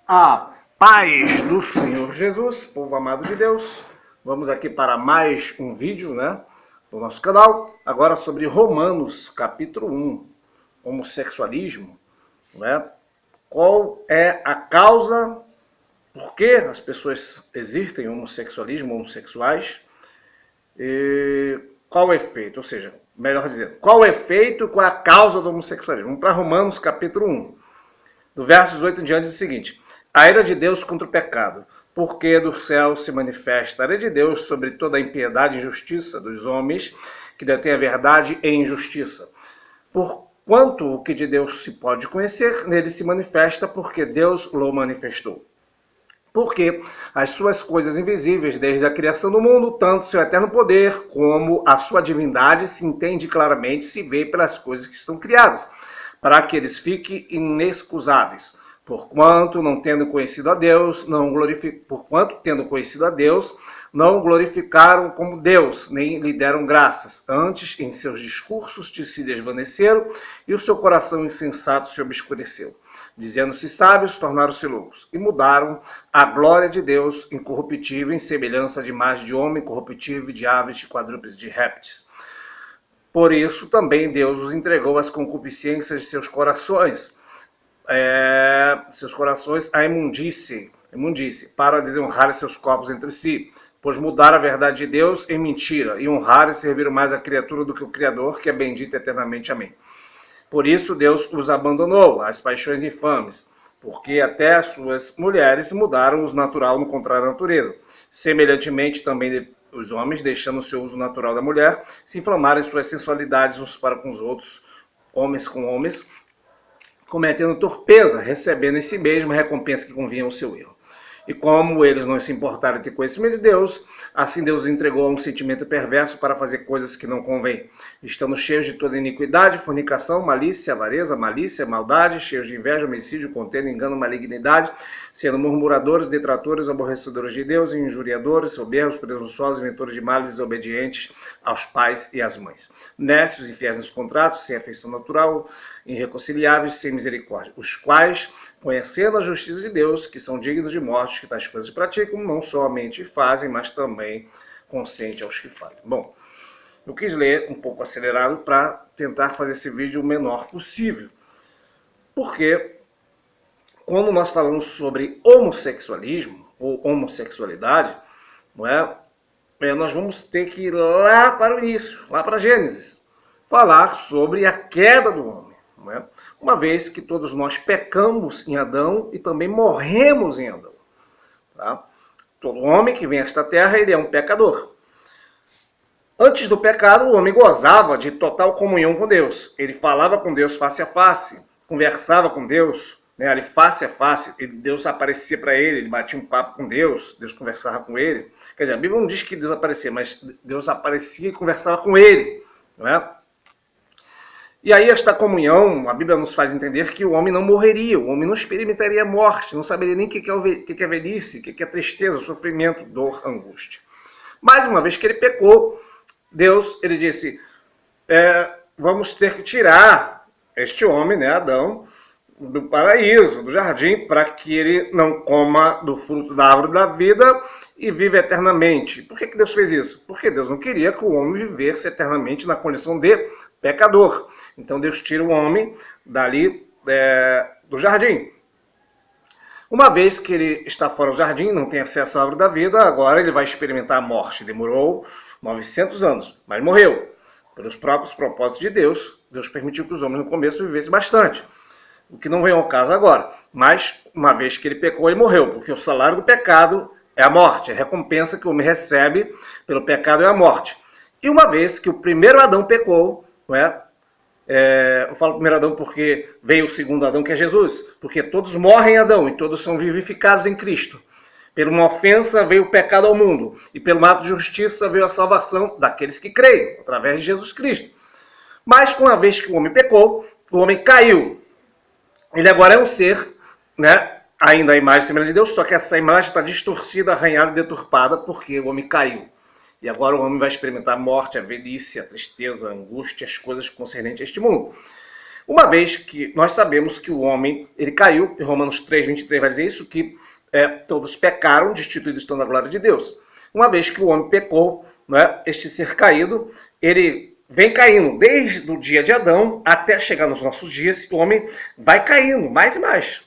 A paz do Senhor Jesus, povo amado de Deus. Vamos aqui para mais um vídeo, do nosso canal. Agora sobre Romanos, capítulo 1, homossexualismo, Qual é a causa, por que as pessoas existem homossexualismo, homossexuais, e qual o efeito, ou seja, melhor dizendo, qual o efeito e qual é a causa do homossexualismo. Vamos para Romanos, capítulo 1. Do verso 18 em diante diz o seguinte: a ira de Deus contra o pecado, porque do céu se manifesta a ira de Deus sobre toda a impiedade e injustiça dos homens que detêm a verdade e injustiça. Porquanto o que de Deus se pode conhecer, nele se manifesta, porque Deus o manifestou. Porque as suas coisas invisíveis, desde a criação do mundo, tanto seu eterno poder como a sua divindade se entende claramente, se vê pelas coisas que estão criadas, para que eles fiquem inexcusáveis. Porquanto tendo conhecido a Deus, não glorificaram como Deus, nem lhe deram graças. Antes, em seus discursos se desvaneceram, e o seu coração insensato se obscureceu. Dizendo-se sábios, tornaram-se loucos, e mudaram a glória de Deus incorruptível em semelhança de imagem de homem corruptível, de aves, de quadrúpedes, de répteis. Por isso também Deus os entregou às concupiscências de seus corações, à imundície, para desonrar seus corpos entre si, pois mudaram a verdade de Deus em mentira, e honraram e serviram mais a criatura do que o Criador, que é bendito eternamente. Amém. Por isso Deus os abandonou às paixões infames, porque até as suas mulheres mudaram o natural no contrário da natureza. Semelhantemente também os homens, deixando o seu uso natural da mulher, se inflamaram em suas sensualidades uns para com os outros, homens com homens, cometendo torpeza, recebendo em si mesmo a recompensa que convinha ao seu erro. E como eles não se importaram em ter conhecimento de Deus, assim Deus os entregou a um sentimento perverso para fazer coisas que não convêm. Estando cheios de toda iniquidade, fornicação, malícia, avareza, malícia, maldade, cheios de inveja, homicídio, contenda, engano, malignidade, sendo murmuradores, detratores, aborrecedores de Deus, injuriadores, soberbos, presunçosos, inventores de males, desobedientes aos pais e às mães. Nécios, infiéis nos contratos, sem afeição natural, irreconciliáveis, sem misericórdia, os quais, conhecendo a justiça de Deus, que são dignos de morte, que tais coisas praticam, não somente fazem, mas também consentem aos que fazem. Bom, eu quis ler um pouco acelerado para tentar fazer esse vídeo o menor possível. Porque quando nós falamos sobre homossexualismo ou homossexualidade, nós vamos ter que ir lá para o início, lá para Gênesis, falar sobre a queda do homem. Uma vez que todos nós pecamos em Adão e também morremos em Adão. Todo homem que vem a esta terra, ele é um pecador. Antes do pecado, o homem gozava de total comunhão com Deus. Ele falava com Deus face a face, conversava com Deus, ali face a face. Deus aparecia para ele, ele batia um papo com Deus, Deus conversava com ele. Quer dizer, a Bíblia não diz que Deus aparecia, mas Deus aparecia e conversava com ele. E aí esta comunhão, a Bíblia nos faz entender que o homem não morreria, o homem não experimentaria a morte, não saberia nem o que é velhice, o que é tristeza, sofrimento, dor, angústia. Mas uma vez que ele pecou, Deus, ele disse, vamos ter que tirar este homem, Adão, do paraíso, do jardim, para que ele não coma do fruto da árvore da vida e viva eternamente. Por que Deus fez isso? Porque Deus não queria que o homem vivesse eternamente na condição de pecador. Então Deus tira o homem dali do jardim. Uma vez que ele está fora do jardim, não tem acesso à árvore da vida, agora ele vai experimentar a morte. Demorou 900 anos, mas morreu. Pelos próprios propósitos de Deus, Deus permitiu que os homens no começo vivessem bastante. O que não vem ao caso agora. Mas, uma vez que ele pecou, ele morreu. Porque o salário do pecado é a morte. A recompensa que o homem recebe pelo pecado é a morte. E uma vez que o primeiro Adão pecou, eu falo primeiro Adão porque veio o segundo Adão, que é Jesus. Porque todos morrem em Adão e todos são vivificados em Cristo. Por uma ofensa veio o pecado ao mundo. E pelo ato de justiça veio a salvação daqueles que creem, através de Jesus Cristo. Mas, uma vez que o homem pecou, o homem caiu. Ele agora é um ser, ainda a imagem e semelhança de Deus, só que essa imagem está distorcida, arranhada e deturpada porque o homem caiu. E agora o homem vai experimentar a morte, a velhice, a tristeza, a angústia, as coisas concernentes a este mundo. Uma vez que nós sabemos que o homem, ele caiu, e Romanos 3:23 vai dizer isso, que todos pecaram, destituídos estão da glória de Deus. Uma vez que o homem pecou, né, este ser caído, ele vem caindo desde o dia de Adão até chegar nos nossos dias, o homem vai caindo mais e mais.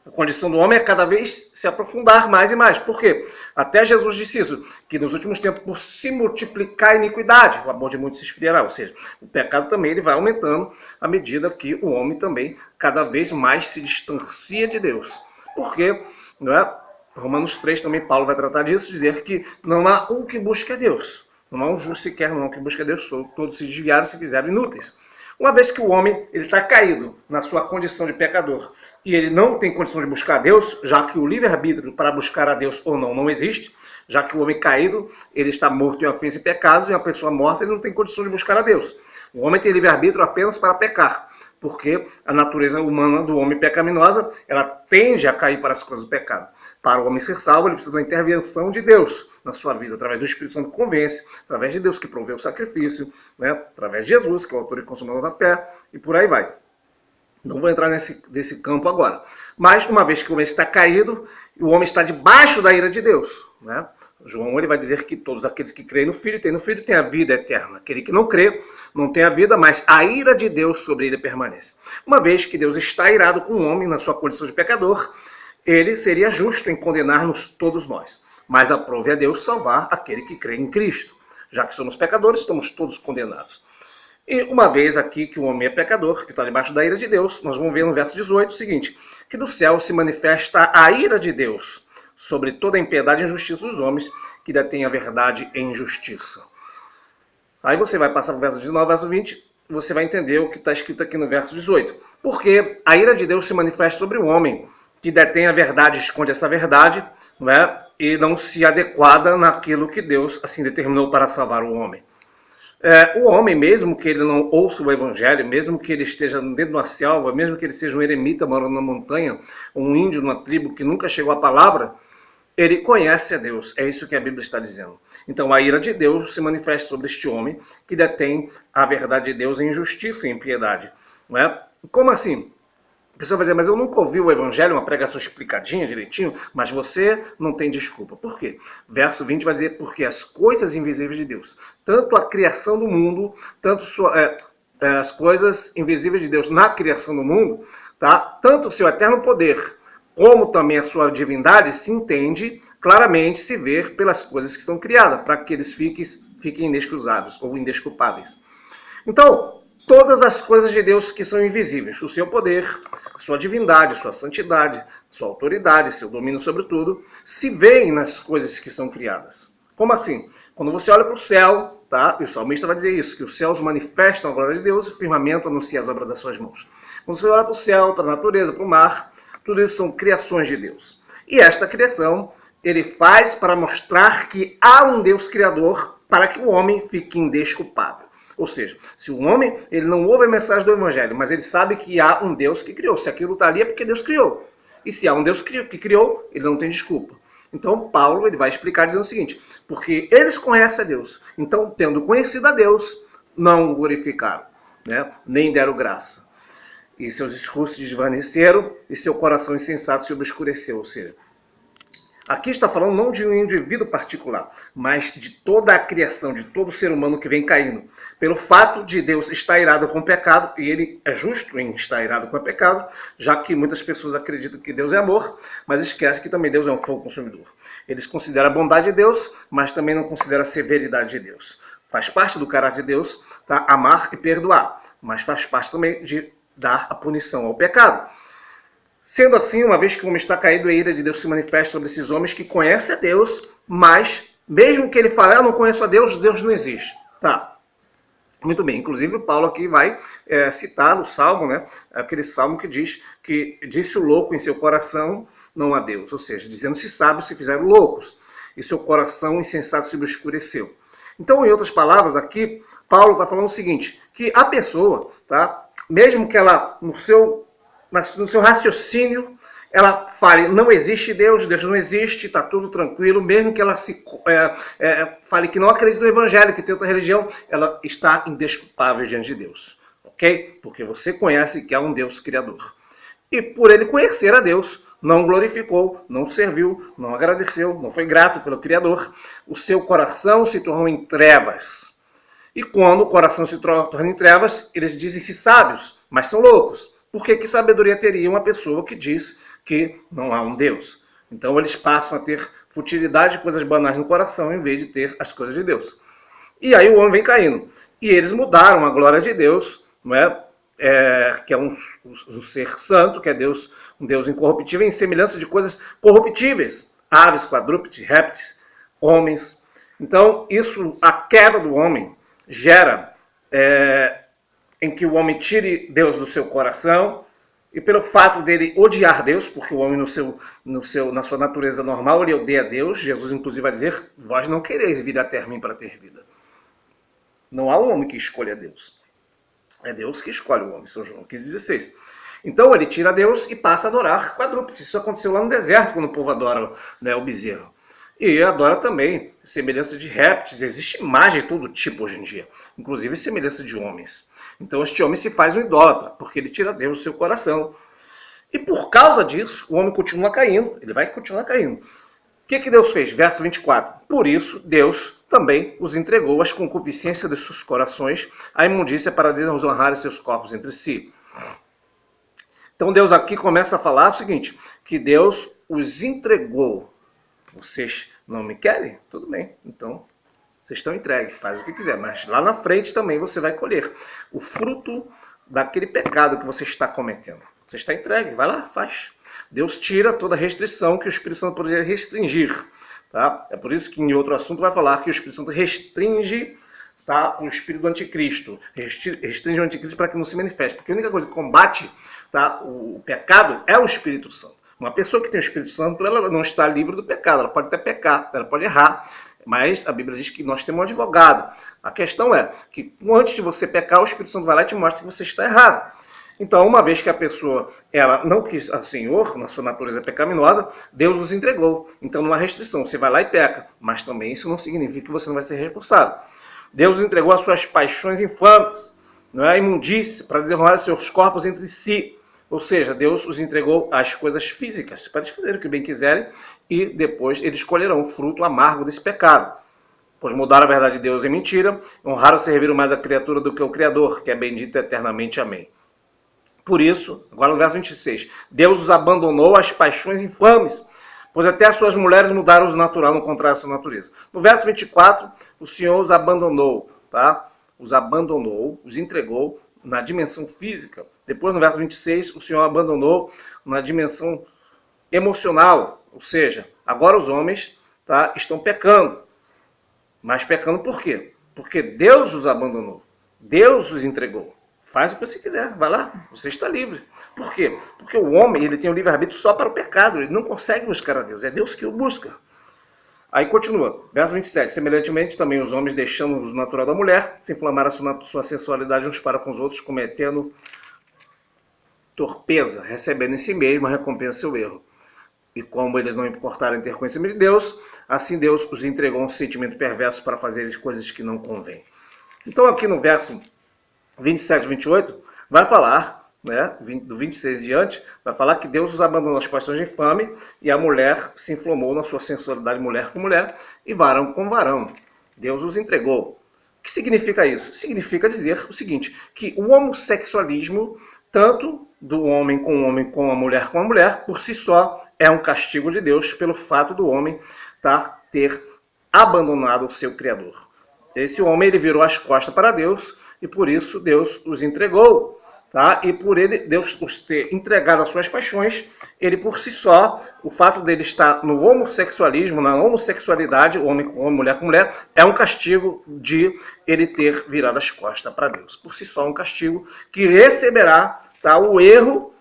A condição do homem é cada vez se aprofundar mais e mais. Por quê? Até Jesus disse isso, que nos últimos tempos, por se multiplicar a iniquidade, o amor de muitos se esfriará. Ou seja, o pecado também ele vai aumentando à medida que o homem também cada vez mais se distancia de Deus. Porque, não é? Romanos 3 também Paulo vai tratar disso, dizer que não há um que busque a Deus. Não há um justo sequer, não há um que busque a Deus, todos se desviaram e se fizeram inúteis. Uma vez que o homem está caído na sua condição de pecador e ele não tem condição de buscar a Deus, já que o livre-arbítrio para buscar a Deus ou não existe, já que o homem caído ele está morto em ofensas e pecados, e uma pessoa morta ele não tem condição de buscar a Deus. O homem tem livre-arbítrio apenas para pecar, porque a natureza humana do homem pecaminosa, ela tende a cair para as coisas do pecado. Para o homem ser salvo, ele precisa da intervenção de Deus na sua vida, através do Espírito Santo que convence, através de Deus que provê o sacrifício, né? Através de Jesus, que é o autor e consumador da fé, e por aí vai. Não vou entrar nesse campo agora. Mas, uma vez que o homem está caído, o homem está debaixo da ira de Deus. Né? João ele vai dizer que todos aqueles que creem no Filho têm a vida eterna. Aquele que não crê, não tem a vida, mas a ira de Deus sobre ele permanece. Uma vez que Deus está irado com o homem na sua condição de pecador, ele seria justo em condenar-nos todos nós. Mas aprove a Deus salvar aquele que crê em Cristo. Já que somos pecadores, estamos todos condenados. E uma vez aqui que o homem é pecador, que está debaixo da ira de Deus, nós vamos ver no verso 18 o seguinte, que do céu se manifesta a ira de Deus sobre toda a impiedade e injustiça dos homens, que detêm a verdade em justiça. Aí você vai passar para o verso 19, verso 20, você vai entender o que está escrito aqui no verso 18. Porque a ira de Deus se manifesta sobre o homem, que detém a verdade, esconde essa verdade, não é? E não se adequada naquilo que Deus assim determinou para salvar o homem. O homem, mesmo que ele não ouça o evangelho, mesmo que ele esteja dentro de uma selva, mesmo que ele seja um eremita morando na montanha, um índio de uma tribo que nunca chegou à palavra, ele conhece a Deus. É isso que a Bíblia está dizendo. Então a ira de Deus se manifesta sobre este homem que detém a verdade de Deus em justiça e em piedade. Não é? Como assim? A pessoa vai dizer, mas eu nunca ouvi o evangelho, uma pregação explicadinha, direitinho, mas você não tem desculpa. Por quê? Verso 20 vai dizer, porque as coisas invisíveis de Deus, tanto a criação do mundo, tanto as coisas invisíveis de Deus na criação do mundo, tá? Tanto o seu eterno poder, como também a sua divindade, se entende claramente, se vê pelas coisas que estão criadas, para que eles fiquem inexcusáveis ou indesculpáveis. Então, todas as coisas de Deus que são invisíveis, o seu poder, a sua divindade, sua santidade, sua autoridade, seu domínio sobre tudo, se veem nas coisas que são criadas. Como assim? Quando você olha para o céu, tá? E o salmista vai dizer isso, que os céus manifestam a glória de Deus e o firmamento anuncia as obras das suas mãos. Quando você olha para o céu, para a natureza, para o mar, tudo isso são criações de Deus. E esta criação, ele faz para mostrar que há um Deus criador para que o homem fique indesculpável. Ou seja, se o homem ele não ouve a mensagem do evangelho, mas ele sabe que há um Deus que criou. Se aquilo está ali é porque Deus criou. E se há um Deus que criou, ele não tem desculpa. Então Paulo ele vai explicar dizendo o seguinte, porque eles conhecem a Deus. Então, tendo conhecido a Deus, não o glorificaram, né? Nem deram graça. E seus discursos desvaneceram e seu coração insensato se obscureceu. Ou seja, aqui está falando não de um indivíduo particular, mas de toda a criação, de todo ser humano que vem caindo. Pelo fato de Deus estar irado com o pecado, e ele é justo em estar irado com o pecado, já que muitas pessoas acreditam que Deus é amor, mas esquecem que também Deus é um fogo consumidor. Eles consideram a bondade de Deus, mas também não consideram a severidade de Deus. Faz parte do caráter de Deus, tá? Amar e perdoar, mas faz parte também de dar a punição ao pecado. Sendo assim, uma vez que o homem está caído, a ira de Deus se manifesta sobre esses homens que conhecem a Deus, mas mesmo que ele fale, eu não conheço a Deus, Deus não existe. Tá. Muito bem. Inclusive, Paulo aqui vai citar o Salmo, né? Aquele Salmo que diz que disse o louco em seu coração, não há Deus. Ou seja, dizendo-se sábios se fizeram loucos, e seu coração insensato se obscureceu. Então, em outras palavras, aqui, Paulo está falando o seguinte, que a pessoa, tá? Mesmo que ela, no seu raciocínio, ela fale, não existe Deus, Deus não existe, está tudo tranquilo, mesmo que ela fale que não acredita no evangelho, que tem outra religião, ela está indesculpável diante de Deus. ok? Porque você conhece que há um Deus criador. E por ele conhecer a Deus, não glorificou, não serviu, não agradeceu, não foi grato pelo Criador. O seu coração se tornou em trevas. E quando o coração se torna em trevas, eles dizem-se sábios, mas são loucos. Porque que sabedoria teria uma pessoa que diz que não há um Deus? Então eles passam a ter futilidade de coisas banais no coração em vez de ter as coisas de Deus. E aí o homem vem caindo. E eles mudaram a glória de Deus, não é? Que é um ser santo, que é Deus, um Deus incorruptível, em semelhança de coisas corruptíveis. Aves, quadrúpedes, répteis, homens. Então, isso, a queda do homem, gera em que o homem tire Deus do seu coração, e pelo fato dele odiar Deus, porque o homem na sua natureza normal, ele odeia Deus. Jesus inclusive vai dizer, vós não quereis vir até mim para ter vida. Não há um homem que escolha Deus. É Deus que escolhe o homem, São João 15,16. Então ele tira Deus e passa a adorar quadrúpedes. Isso aconteceu lá no deserto, quando o povo adora, né, o bezerro. E adora também semelhança de répteis. Existe imagem de todo tipo hoje em dia, inclusive semelhança de homens. Então este homem se faz um idólatra, porque ele tira Deus do seu coração. E por causa disso, o homem continua caindo, ele vai continuar caindo. O que Deus fez? Verso 24. Por isso, Deus também os entregou às concupiscências de seus corações, à imundícia para desonrarem seus corpos entre si. Então Deus aqui começa a falar o seguinte, que Deus os entregou. Vocês não me querem? Tudo bem, então vocês estão entregues, faz o que quiser, mas lá na frente também você vai colher o fruto daquele pecado que você está cometendo. Você está entregue, vai lá, faz. Deus tira toda restrição que o Espírito Santo poderia restringir. Tá? É por isso que em outro assunto vai falar que o Espírito Santo restringe, tá, o espírito do anticristo. Restringe o anticristo para que não se manifeste. Porque a única coisa que combate, tá, o pecado é o Espírito Santo. Uma pessoa que tem o Espírito Santo, ela não está livre do pecado. Ela pode até pecar, ela pode errar. Mas a Bíblia diz que nós temos um advogado. A questão é que antes de você pecar, o Espírito Santo vai lá e te mostra que você está errado. Então, uma vez que a pessoa ela não quis ao Senhor, na sua natureza pecaminosa, Deus os entregou. Então não há restrição, você vai lá e peca. Mas também isso não significa que você não vai ser recursado. Deus os entregou às suas paixões infames, não é? A imundície, para desonrar seus corpos entre si. Ou seja, Deus os entregou às coisas físicas, para eles fazerem o que bem quiserem, e depois eles colherão o fruto amargo desse pecado. Pois mudaram a verdade de Deus em mentira, honraram e serviram mais a criatura do que o Criador, que é bendito eternamente. Amém. Por isso, agora no verso 26, Deus os abandonou às paixões infames, pois até as suas mulheres mudaram o natural no contrário à sua natureza. No verso 24, o Senhor os abandonou, tá? Os abandonou, os entregou na dimensão física. Depois, no verso 26, o Senhor abandonou na dimensão emocional, ou seja, agora os homens, tá, estão pecando. Mas pecando por quê? Porque Deus os abandonou, Deus os entregou. Faz o que você quiser, vai lá, você está livre. Por quê? Porque o homem ele tem o livre-arbítrio só para o pecado, ele não consegue buscar a Deus, é Deus que o busca. Aí continua, verso 27, semelhantemente também os homens, deixando o natural da mulher, se inflamaram a sua sensualidade uns para com os outros, cometendo torpeza, recebendo em si mesmo a recompensa do seu erro. E como eles não importaram em ter conhecimento de Deus, assim Deus os entregou a um sentimento perverso para fazer coisas que não convêm. Então aqui no verso 27 e 28, vai falar, né, do 26 em diante, vai falar que Deus os abandonou as paixões de infame e a mulher se inflamou na sua sensualidade, mulher com mulher, e varão com varão. Deus os entregou. O que significa isso? Significa dizer o seguinte, que o homossexualismo, tanto do homem com a mulher com a mulher, por si só, é um castigo de Deus pelo fato do homem ter abandonado o seu Criador. Esse homem ele virou as costas para Deus e por isso Deus os entregou. Tá? E por ele, Deus os ter entregado as suas paixões, ele por si só, o fato dele estar no homossexualismo, na homossexualidade, homem com homem, mulher com mulher, é um castigo de ele ter virado as costas para Deus. Por si só, um castigo que receberá, tá, o erro,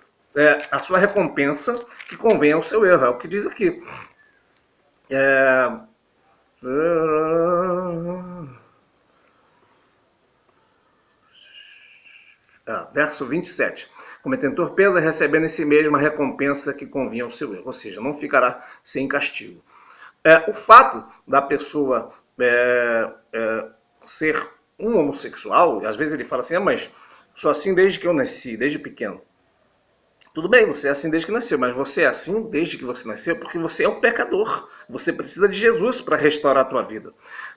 a sua recompensa que convém ao seu erro. É o que diz aqui. Verso 27. Cometendo torpeza, recebendo em si mesmo a recompensa que convinha ao seu erro. Ou seja, não ficará sem castigo. O fato da pessoa ser um homossexual, às vezes ele fala assim, mas Sou assim desde que eu nasci, desde pequeno. Tudo bem, você é assim desde que nasceu, mas você é assim desde que você nasceu porque você é um pecador. Você precisa de Jesus para restaurar a tua vida.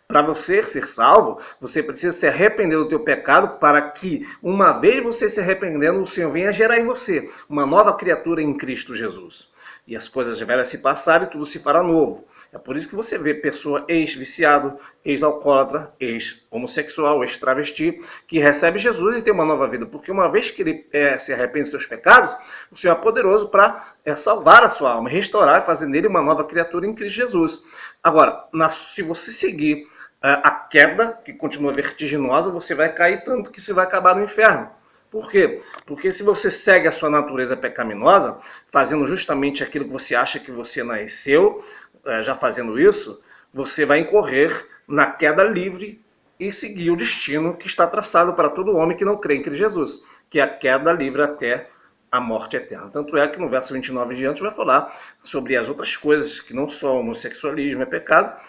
Para você ser salvo, você precisa se arrepender do teu pecado para que, uma vez você se arrependendo, o Senhor venha gerar em você uma nova criatura em Cristo Jesus. E as coisas velhas se passarem e tudo se fará novo. É por isso que você vê pessoa ex-viciado, ex-alcoólatra, ex-homossexual, ex-travesti, que recebe Jesus e tem uma nova vida. Porque uma vez que ele se arrepende dos seus pecados, o Senhor é poderoso para salvar a sua alma, restaurar e fazer nele uma nova criatura em Cristo Jesus. Agora, se você seguir a queda, que continua vertiginosa, você vai cair tanto que você vai acabar no inferno. Por quê? Porque se você segue a sua natureza pecaminosa, fazendo justamente aquilo que você acha que você nasceu, já fazendo isso, você vai incorrer na queda livre e seguir o destino que está traçado para todo homem que não crê em Cristo Jesus, que é a queda livre até a morte eterna. Tanto é que no verso 29 em diante vai falar sobre as outras coisas, que não só o homossexualismo é pecado,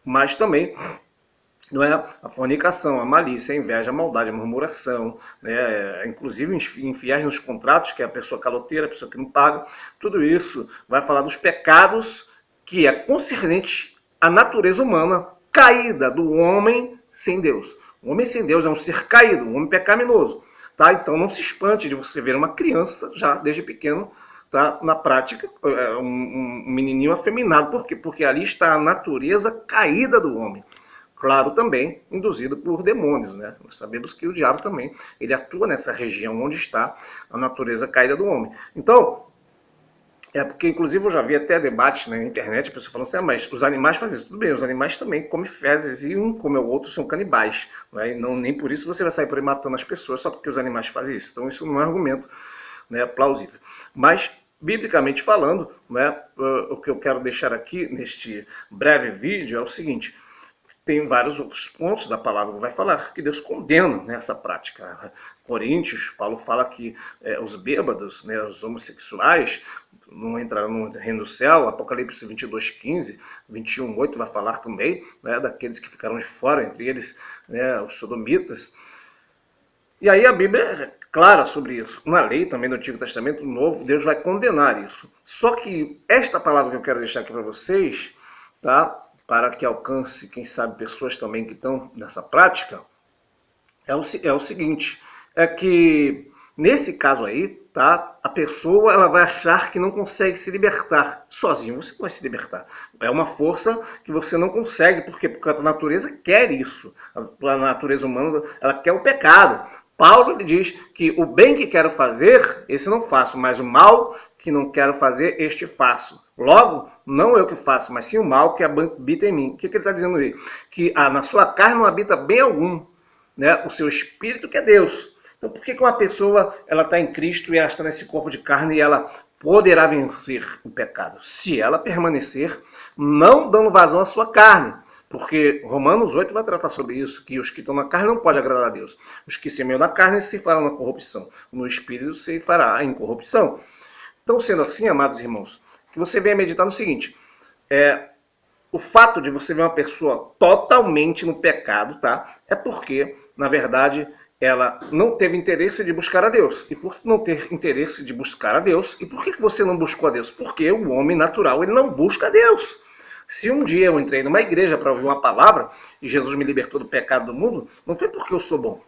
mas também não é a fornicação, a malícia, a inveja, a maldade, a murmuração, né? Inclusive infiéis nos contratos, que é a pessoa caloteira, a pessoa que não paga. Tudo isso vai falar dos pecados que é concernente à natureza humana caída do homem sem Deus. O homem sem Deus é um ser caído, um homem pecaminoso. Tá? Então não se espante de você ver uma criança já desde pequeno, tá? Na prática, um menininho afeminado. Por quê? Porque ali está a natureza caída do homem. Claro, também induzido por demônios, né? Nós sabemos que o diabo também, ele atua nessa região onde está a natureza caída do homem. Então, porque inclusive eu já vi até debates na internet, a pessoa falando assim, mas os animais fazem isso. Tudo bem, os animais também comem fezes e um como o outro são canibais. Né? E não, nem por isso você vai sair por aí matando as pessoas só porque os animais fazem isso. Então isso não é argumento, né, plausível. Mas, biblicamente falando, né, o que eu quero deixar aqui neste breve vídeo é o seguinte: tem vários outros pontos da palavra que vai falar que Deus condena, né, essa prática. Coríntios, Paulo fala que os bêbados, né, os homossexuais, não entrarão no reino do céu. Apocalipse 22:15, 21:8 vai falar também, né, daqueles que ficaram de fora, entre eles, né, os sodomitas. E aí a Bíblia é clara sobre isso. Na lei também do Antigo Testamento, no Novo, Deus vai condenar isso. Só que esta palavra que eu quero deixar aqui para vocês, tá, para que alcance, quem sabe, pessoas também que estão nessa prática, é o seguinte, é que nesse caso aí, tá, a pessoa ela vai achar que não consegue se libertar. Sozinho você não vai se libertar. É uma força que você não consegue. Por quê? Porque a natureza quer isso. A natureza humana, ela quer o pecado. Paulo ele diz que o bem que quero fazer, esse não faço, mas o mal que não quero fazer, este faço. Logo, não eu que faço, mas sim o mal que habita em mim. O que ele está dizendo aí? Que na sua carne não habita bem algum, né? O seu espírito que é Deus. Então por que uma pessoa ela está em Cristo e ela está nesse corpo de carne e ela poderá vencer o pecado? Se ela permanecer não dando vazão à sua carne. Porque Romanos 8 vai tratar sobre isso, que os que estão na carne não podem agradar a Deus. Os que semeiam na carne se farão na corrupção. No espírito se fará a incorrupção. Então, sendo assim, amados irmãos, que você venha meditar no seguinte: o fato de você ver uma pessoa totalmente no pecado, tá? É porque, na verdade, ela não teve interesse de buscar a Deus. E por não ter interesse de buscar a Deus, e por que você não buscou a Deus? Porque o homem natural, ele não busca a Deus. Se um dia eu entrei numa igreja para ouvir uma palavra e Jesus me libertou do pecado do mundo, não foi porque eu sou bom.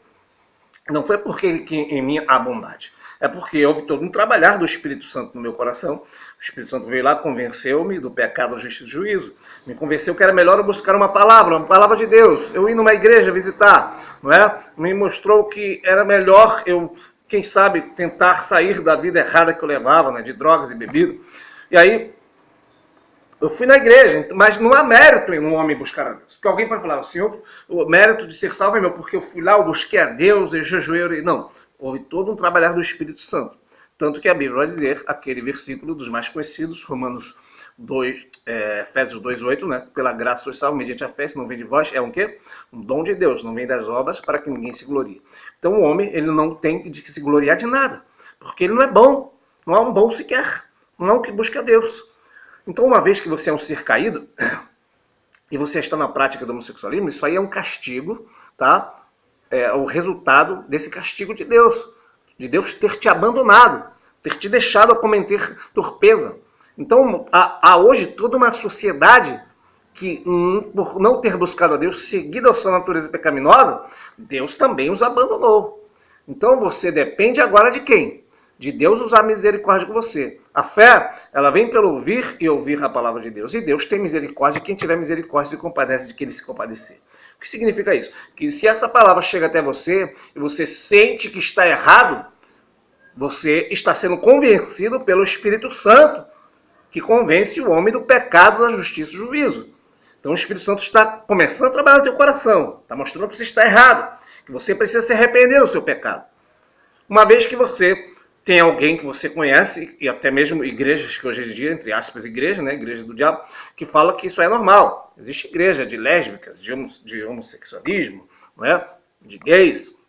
Não foi porque em mim há bondade. É porque houve todo um trabalhar do Espírito Santo no meu coração. O Espírito Santo veio lá, convenceu-me do pecado, justiça e juízo. Me convenceu que era melhor eu buscar uma palavra de Deus. Eu ir numa igreja visitar, não é? Me mostrou que era melhor eu, quem sabe, tentar sair da vida errada que eu levava, né, de drogas e bebida. E aí eu fui na igreja, mas não há mérito em um homem buscar a Deus. Porque alguém pode falar, Senhor, o mérito de ser salvo é meu, porque eu fui lá, eu busquei a Deus, eu jejuei. Não, houve todo um trabalhar do Espírito Santo. Tanto que a Bíblia vai dizer, aquele versículo dos mais conhecidos, Romanos 2, Efésios 2:8, né? Pela graça sois salvos, mediante a fé, se não vem de vós, é um quê? Um dom de Deus, não vem das obras para que ninguém se glorie. Então o homem, ele não tem de se gloriar de nada, porque ele não é bom, não há um bom sequer, não é um que busca a Deus. Então, uma vez que você é um ser caído e você está na prática do homossexualismo, isso aí é um castigo, tá? o resultado desse castigo de Deus ter te abandonado, ter te deixado a cometer torpeza. Então, há hoje toda uma sociedade que, por não ter buscado a Deus, seguido a sua natureza pecaminosa, Deus também os abandonou. Então, você depende agora de quem? De Deus usar misericórdia com você. A fé, ela vem pelo ouvir e ouvir a palavra de Deus. E Deus tem misericórdia de quem tiver misericórdia se compadece de quem ele se compadecer. O que significa isso? Que se essa palavra chega até você e você sente que está errado, você está sendo convencido pelo Espírito Santo, que convence o homem do pecado, da justiça e do juízo. Então o Espírito Santo está começando a trabalhar no teu coração, está mostrando que você está errado, que você precisa se arrepender do seu pecado. Uma vez que você tem alguém que você conhece, e até mesmo igrejas que hoje em dia, entre aspas, igreja, né, igreja do diabo, que fala que isso é normal. Existe igreja de lésbicas, de homossexualismo, não é? De gays.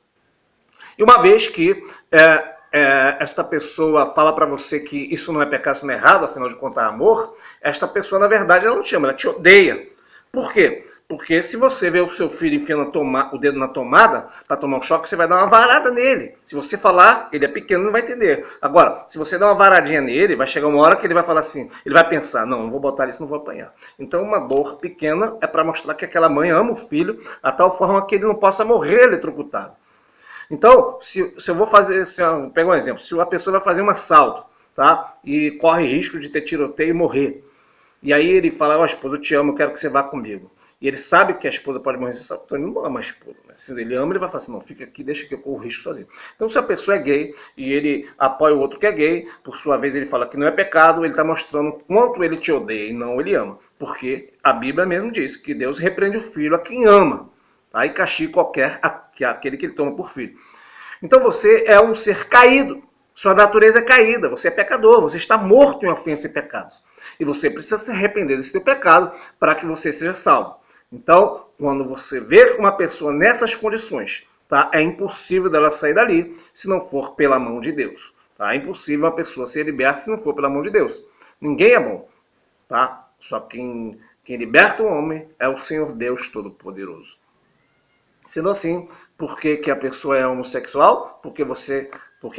E uma vez que esta pessoa fala para você que isso não é pecado, isso não é errado, afinal de contas é amor, esta pessoa, na verdade, ela não te ama, ela te odeia. Por quê? Porque se você vê o seu filho enfiando o dedo na tomada para tomar um choque, você vai dar uma varada nele. Se você falar, ele é pequeno, não vai entender. Agora, se você der uma varadinha nele, vai chegar uma hora que ele vai falar assim, ele vai pensar, não vou botar isso, não vou apanhar. Então uma dor pequena é para mostrar que aquela mãe ama o filho, a tal forma que ele não possa morrer eletrocutado. Então, se eu vou fazer, vou pegar um exemplo, se a pessoa vai fazer um assalto, tá? E corre risco de ter tiroteio e morrer. E aí ele fala, ó, esposa, eu te amo, eu quero que você vá comigo. E ele sabe que a esposa pode morrer, então ele não ama a esposa. Né? Se ele ama, ele vai falar assim, não, fica aqui, deixa que eu corro risco sozinho. Então se a pessoa é gay e ele apoia o outro que é gay, por sua vez ele fala que não é pecado, ele está mostrando quanto ele te odeia e não ele ama. Porque a Bíblia mesmo diz que Deus repreende o filho a quem ama, tá? E castiga aquele que ele toma por filho. Então você é um ser caído. Sua natureza é caída, você é pecador, você está morto em ofensa e pecados. E você precisa se arrepender desse teu pecado para que você seja salvo. Então, quando você vê uma pessoa nessas condições, tá, é impossível dela sair dali se não for pela mão de Deus. Tá? É impossível a pessoa ser liberta se não for pela mão de Deus. Ninguém é bom. Tá? Só quem liberta o homem é o Senhor Deus Todo-Poderoso. Sendo assim, por que a pessoa é homossexual? Porque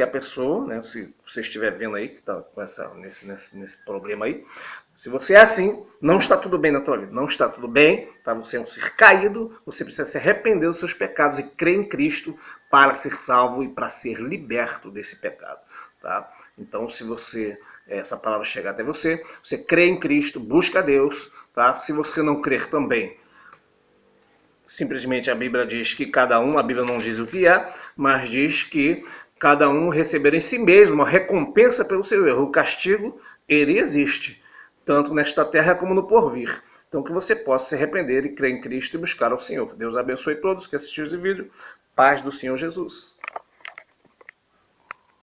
a pessoa, né, se você estiver vendo aí, que está nesse problema aí, se você é assim, não está tudo bem na tua vida, não está tudo bem, tá? Você é um ser caído, você precisa se arrepender dos seus pecados e crer em Cristo para ser salvo e para ser liberto desse pecado. Tá? Então, se essa palavra chegar até você, você crê em Cristo, busca a Deus, tá? Se você não crer também, simplesmente a Bíblia diz que cada um, a Bíblia não diz o que é, mas diz que cada um receberá em si mesmo a recompensa pelo seu erro. O castigo, ele existe, tanto nesta terra como no porvir. Então que você possa se arrepender e crer em Cristo e buscar ao Senhor. Deus abençoe todos que assistiram esse vídeo. Paz do Senhor Jesus.